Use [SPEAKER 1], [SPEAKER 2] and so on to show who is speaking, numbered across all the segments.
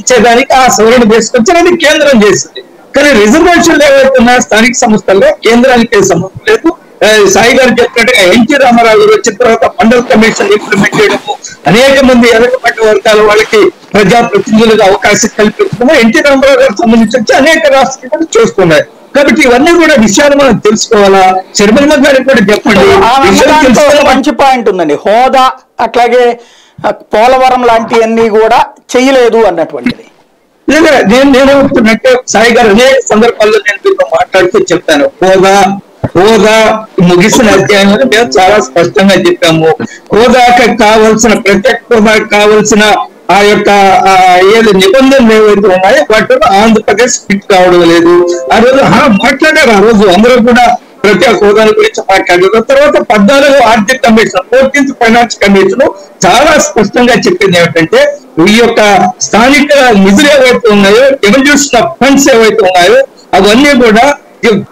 [SPEAKER 1] ఇచ్చేదానికి ఆ సవరణ తీసుకొచ్చి అది కేంద్రం చేస్తుంది. కానీ రిజర్వేషన్లు ఏవైతున్నా స్థానిక సంస్థల్లో కేంద్రానికి సంబంధం లేదు. సాయి గారు చెప్పినట్టుగా ఎన్టీ రామారావు గారు వచ్చిన తర్వాత మండల్ కమిషన్ ఇంప్లిమెంట్ చేయడము, అనేక మంది వెనకబడ్డ వర్గాల వాళ్ళకి ప్రజాప్రతినిధులుగా అవకాశం కల్పించడము ఎన్టీ రామారావు గారికి సంబంధించి అనేక రాష్ట్రాలు చేస్తున్నాయి. కాబట్టి ఇవన్నీ కూడా విషయాలు మనం తెలుసుకోవాలా. శర్మిలమ్మ గారికి కూడా చెప్పండి.
[SPEAKER 2] మంచి పాయింట్ ఉందండి. హోదా అట్లాగే పోలవరం లాంటివన్నీ కూడా చేయలేదు అన్నటువంటిది.
[SPEAKER 1] నేనేమంటున్నట్టే సాయి గారు అనేక సందర్భాల్లో నేను మీతో మాట్లాడుతూ చెప్పాను. హోదా ముగిసిన అధ్యాయం మేము చాలా స్పష్టంగా చెప్పాము. హోదాకి కావాల్సిన ప్రత్యేక హోదాకి కావాల్సిన ఆ యొక్క ఏది నిబంధనలు ఏవైతే ఉన్నాయో వాటిలో ఆంధ్రప్రదేశ్ ఫిట్ కావడం లేదు. ఆ రోజు మాట్లాడారు. ఆ రోజు అందరూ కూడా ప్రత్యేక హోదాల గురించి మాట్లాడారు. తర్వాత 14వ ఆర్థిక కమిషన్, 14th ఫైనాన్స్ కమిషన్ చాలా స్పష్టంగా చెప్పింది ఏమిటంటే ఈ యొక్క స్థానిక నిధులు ఏవైతే ఉన్నాయో, ఎవల్యూషన్ ఆఫ్ ఫండ్స్ ఏవైతే ఉన్నాయో అవన్నీ కూడా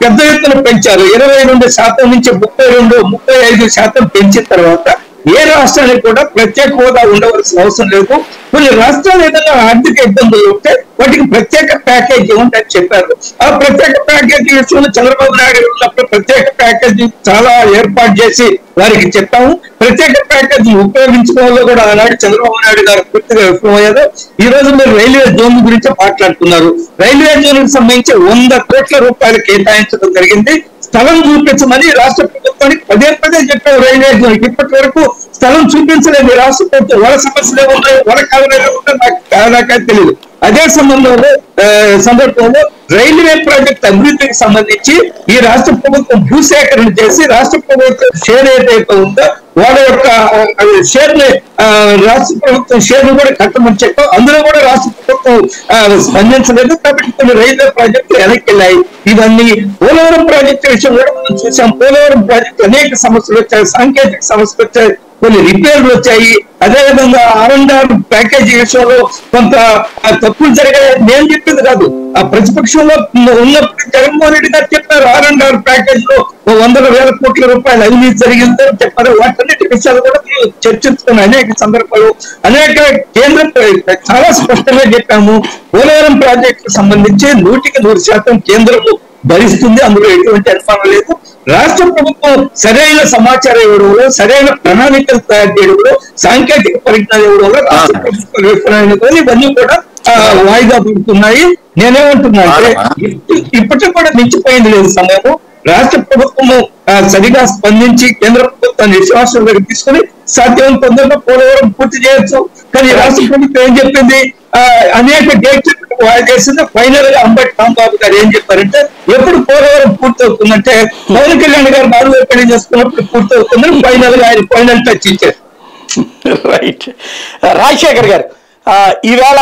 [SPEAKER 1] పెద్ద ఎత్తున పెంచారు. 22% నుంచి 35% పెంచిన తర్వాత ఏ రాష్ట్రానికి కూడా ప్రత్యేక హోదా ఉండవలసిన అవసరం లేదు. కొన్ని రాష్ట్రాలు ఏదైనా ఆర్థిక ఇబ్బందులు ఉంటే వాటికి ప్రత్యేక ప్యాకేజీ ఉందని చెప్పారు. ఆ ప్రత్యేక ప్యాకేజీ విషయంలో చంద్రబాబు నాయుడు ఉన్నప్పుడు ప్రత్యేక ప్యాకేజీ చాలా ఏర్పాటు చేసి వారికి చెప్పాము. ప్రత్యేక ప్యాకేజీ ఉపయోగించుకోవాలో కూడా ఆనాడు చంద్రబాబు నాయుడు గారు పూర్తిగా విఫలమయ్యారు. ఈ రోజు మీరు రైల్వే జోన్ గురించి మాట్లాడుతున్నారు. రైల్వే జోన్ కి సంబంధించి 100 కోట్ల రూపాయలు కేటాయించడం జరిగింది. స్థలం చూపించమని రాష్ట్ర ప్రభుత్వానికి పదే చెప్పారు. రైల్వే జోన్ ఇప్పటి వరకు స్థలం చూపించలేదు రాష్ట్ర ప్రభుత్వం. వాళ్ళ సమస్యలు ఏమున్నాయి, వాళ్ళ కారణాలు ఏమున్నాయి నాకు దాదాపు తెలియదు. అదే సందర్భంలో రైల్వే ప్రాజెక్ట్ అభివృద్ధికి సంబంధించి ఈ రాష్ట్ర ప్రభుత్వం భూసేకరణ చేసి రాష్ట్ర ప్రభుత్వం షేర్ ఏదైతే ఉందో వాళ్ళ యొక్క షేర్ ని రాష్ట్ర ప్రభుత్వం షేర్లు కూడా కట్టమని చెప్పాం. అందులో కూడా రాష్ట్ర ప్రభుత్వం స్పందించలేదు. కాబట్టి కొన్ని రైల్వే ప్రాజెక్టులు వెనక్కి వెళ్ళాయి. ఇవన్నీ పోలవరం ప్రాజెక్టు విషయం కూడా మనం చూసాం. పోలవరం ప్రాజెక్టు అనేక సమస్యలు వచ్చాయి, సాంకేతిక సమస్యలు వచ్చాయి, కొన్ని రిపేర్లు వచ్చాయి. అదేవిధంగా R&R ప్యాకేజీ విషయంలో కొంత తప్పులు జరిగాయి. నేను చెప్పింది కాదు, ఆ ప్రతిపక్షంలో ఉన్నప్పుడు జగన్మోహన్ రెడ్డి గారు చెప్పారు R&R ప్యాకేజ్ లో 100,000 కోట్ల రూపాయలు అవినీతి జరిగిందని చెప్పారు. వాటన్నిటి విషయాలు కూడా చర్చించుకున్న అనేక సందర్భాలు, అనేక కేంద్రం చాలా స్పష్టంగా చెప్పాము. పోలవరం ప్రాజెక్టుకు సంబంధించి 100% కేంద్రము భరిస్తుంది, అందులో ఎటువంటి అనుమానం లేదు. రాష్ట్ర ప్రభుత్వం సరైన సమాచారం ఇవ్వడంలో, సరైన ప్రణాళికలు తయారు చేయడంలో, సాంకేతిక పరిజ్ఞానం ఇవ్వడంలో రాష్ట్ర ప్రభుత్వ విఫలమైనది. ఇవన్నీ కూడా వాయిదా పడుతున్నాయి. నేనేమంటున్నా అంటే ఇప్పటికి కూడా మించిపోయింది లేదు సమయము. రాష్ట్ర ప్రభుత్వము సరిగా స్పందించి కేంద్ర ప్రభుత్వాన్ని విశ్వాసంలోకి తీసుకుని సాధ్యమైన తొందరగా పోలవరం పూర్తి చేయొచ్చు. కానీ రాష్ట్ర ప్రభుత్వం ఏం చెప్పింది, అనేక డేట్స్ వాయిదా చేసింది. ఫైనల్ గా అంబటి రాంబాబు గారు ఏం చెప్పారంటే ఎప్పుడు పోలవరం పూర్తి అవుతుందంటే పవన్ కళ్యాణ్ గారు 4 పెళ్లి చేసుకున్నప్పుడు పూర్తి అవుతుందని ఫైనల్ గా ఆయన ఫైనల్ టచ్ ఇచ్చారు.
[SPEAKER 2] రైట్. రాజశేఖర్ గారు ఈవేళ